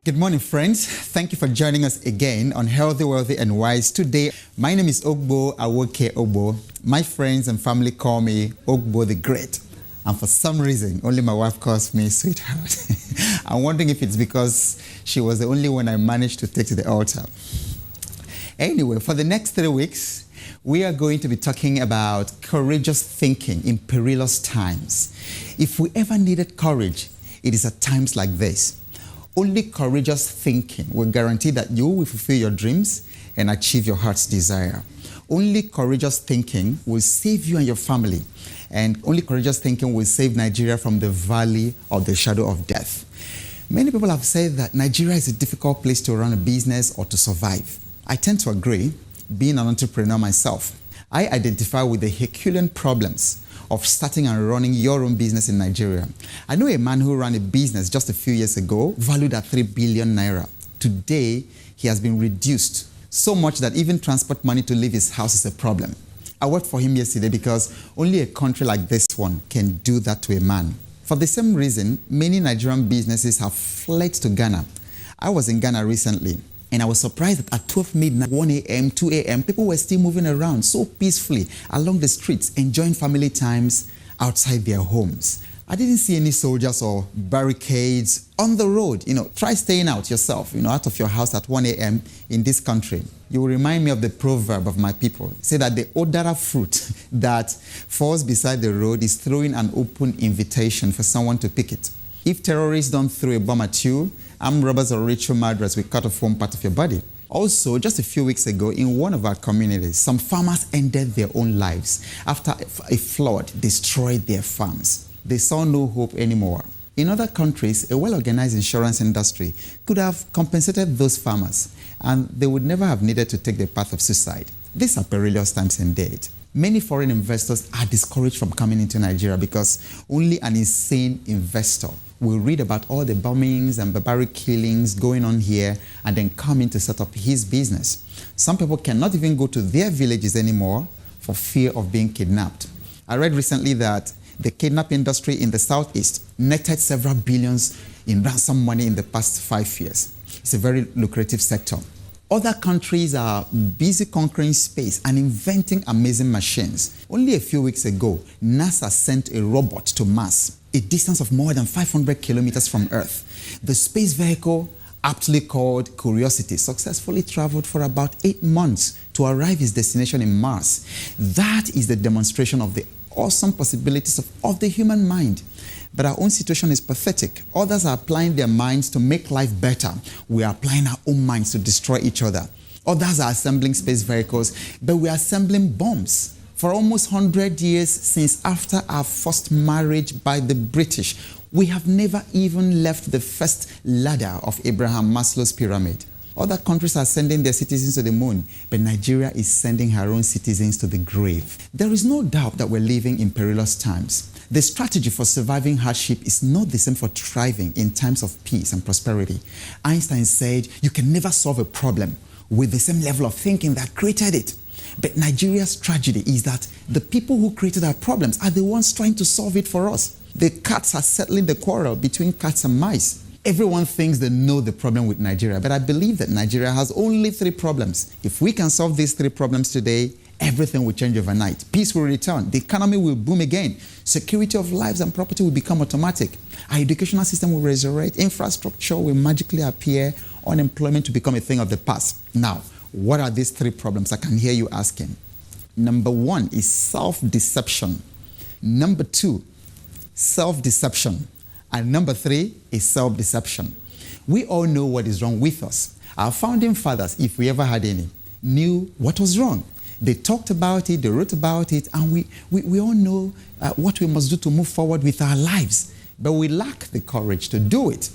Good morning, friends. Thank you for joining us again on Healthy, Wealthy, and Wise. Today, my name is Ogbo Awoke Ogbo. My friends and family call me Ogbo the Great. And for some reason, only my wife calls me sweetheart. I'm wondering if it's because she was the only one I managed to take to the altar. Anyway, for the next 3 weeks, we are going to be talking about courageous thinking in perilous times. If we ever needed courage, it is at times like this. Only courageous thinking will guarantee that you will fulfill your dreams and achieve your heart's desire. Only courageous thinking will save you and your family. And only courageous thinking will save Nigeria from the valley of the shadow of death. Many people have said that Nigeria is a difficult place to run a business or to survive. I tend to agree, being an entrepreneur myself. I identify with the Herculean problems of starting and running your own business in Nigeria. I know a man who ran a business just a few years ago, valued at 3 billion naira. Today, he has been reduced so much that even transport money to leave his house is a problem. I worked for him yesterday because only a country like this one can do that to a man. For the same reason, many Nigerian businesses have fled to Ghana. I was in Ghana recently, and I was surprised that at 12 midnight, 1 a.m., 2 a.m., people were still moving around so peacefully along the streets, enjoying family times outside their homes. I didn't see any soldiers or barricades on the road. Try staying out yourself, out of your house at 1 a.m. in this country. You will remind me of the proverb of my people. Say that the odara fruit that falls beside the road is throwing an open invitation for someone to pick it. If terrorists don't throw a bomb at you, armed robbers or ritual murderers will cut off one part of your body. Also, just a few weeks ago, in one of our communities, some farmers ended their own lives after a flood destroyed their farms. They saw no hope anymore. In other countries, a well-organized insurance industry could have compensated those farmers, and they would never have needed to take the path of suicide. These are perilous times indeed. Many foreign investors are discouraged from coming into Nigeria because only an insane investor will read about all the bombings and barbaric killings going on here and then come in to set up his business. Some people cannot even go to their villages anymore for fear of being kidnapped. I read recently that the kidnap industry in the southeast netted several billions in ransom money in the past 5 years. It's a very lucrative sector. Other countries are busy conquering space and inventing amazing machines. Only a few weeks ago, NASA sent a robot to Mars, a distance of more than 500 kilometers from Earth. The space vehicle, aptly called Curiosity, successfully traveled for about 8 months to arrive its destination in Mars. That is the demonstration of the awesome possibilities of the human mind. But our own situation is pathetic. Others are applying their minds to make life better. We are applying our own minds to destroy each other. Others are assembling space vehicles, but we are assembling bombs. For almost 100 years since after our first marriage by the British, we have never even left the first ladder of Abraham Maslow's pyramid. Other countries are sending their citizens to the moon, but Nigeria is sending her own citizens to the grave. There is no doubt that we're living in perilous times. The strategy for surviving hardship is not the same for thriving in times of peace and prosperity. Einstein said, you can never solve a problem with the same level of thinking that created it. But Nigeria's tragedy is that the people who created our problems are the ones trying to solve it for us. The cats are settling the quarrel between cats and mice. Everyone thinks they know the problem with Nigeria, but I believe that Nigeria has only 3 problems. If we can solve these 3 problems today, everything will change overnight. Peace will return. The economy will boom again. Security of lives and property will become automatic. Our educational system will resurrect. Infrastructure will magically appear. Unemployment will become a thing of the past. Now, what are these 3 problems? I can hear you asking. Number 1 is self-deception. Number 2, self-deception. And number 3 is self-deception. We all know what is wrong with us. Our founding fathers, if we ever had any, knew what was wrong. They talked about it, they wrote about it, and we all know what we must do to move forward with our lives. But we lack the courage to do it.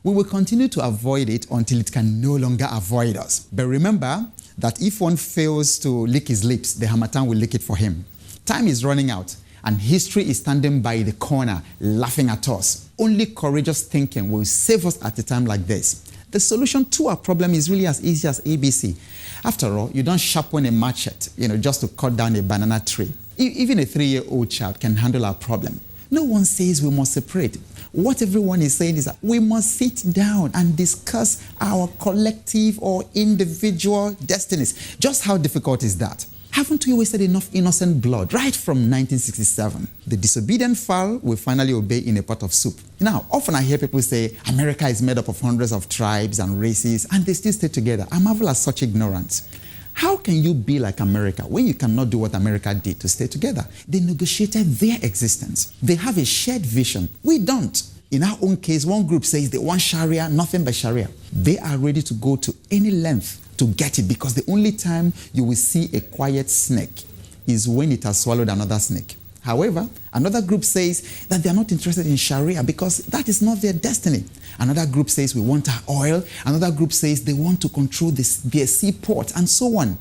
We will continue to avoid it until it can no longer avoid us. But remember that if one fails to lick his lips, the harmattan will lick it for him. Time is running out, and history is standing by the corner, laughing at us. Only courageous thinking will save us at a time like this. The solution to our problem is really as easy as ABC. After all, you don't sharpen a machete, just to cut down a banana tree. Even a 3-year-old child can handle our problem. No one says we must separate. What everyone is saying is that we must sit down and discuss our collective or individual destinies. Just how difficult is that? Haven't we wasted enough innocent blood right from 1967? The disobedient fowl will finally obey in a pot of soup. Now, often I hear people say America is made up of hundreds of tribes and races and they still stay together. I marvel at such ignorance. How can you be like America when you cannot do what America did to stay together? They negotiated their existence. They have a shared vision. We don't. In our own case, one group says they want Sharia, nothing but Sharia. They are ready to go to any length to get it, because the only time you will see a quiet snake is when it has swallowed another snake. However, another group says that they are not interested in Sharia because that is not their destiny. Another group says we want our oil. Another group says they want to control their seaports and so on.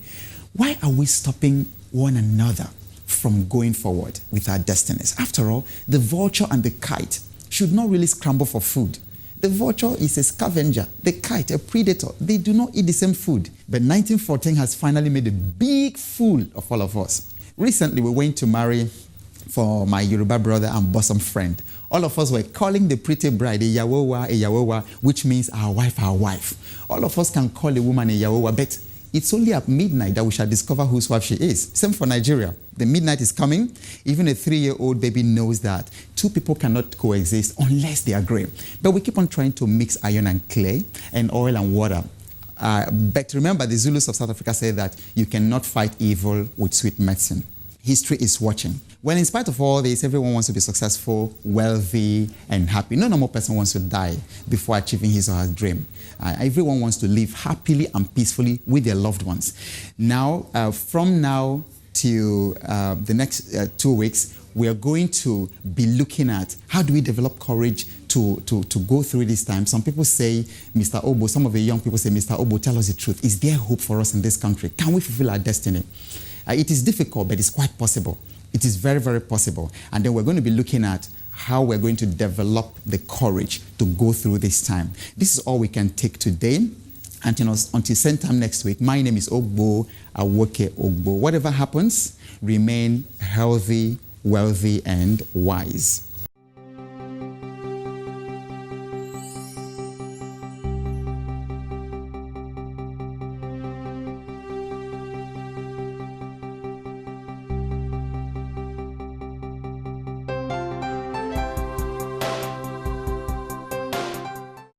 Why are we stopping one another from going forward with our destinies? After all, the vulture and the kite should not really scramble for food. The vulture is a scavenger. The kite, a predator. They do not eat the same food. But 1914 has finally made a big fool of all of us. Recently, we went to marry for my Yoruba brother and bosom friend. All of us were calling the pretty bride a Yawowa, which means our wife, our wife. All of us can call a woman a Yawowa, but it's only at midnight that we shall discover whose wife she is. Same for Nigeria. The midnight is coming. Even a 3-year-old baby knows that two people cannot coexist unless they agree. But we keep on trying to mix iron and clay and oil and water. But remember, the Zulus of South Africa say that you cannot fight evil with sweet medicine. History is watching. Well, in spite of all this, everyone wants to be successful, wealthy, and happy. No normal person wants to die before achieving his or her dream. Everyone wants to live happily and peacefully with their loved ones. Now, from now till the next 2 weeks, we are going to be looking at how do we develop courage to go through this time. Some people say, Mr. Ogbo, some of the young people say, Mr. Ogbo, tell us the truth. Is there hope for us in this country? Can we fulfill our destiny? It is difficult, but it's quite possible. It is very, very possible. And then we're going to be looking at how we're going to develop the courage to go through this time. This is all we can take today. Until same time next week, my name is Ogbo Awoke Ogbo. Whatever happens, remain healthy, wealthy, and wise.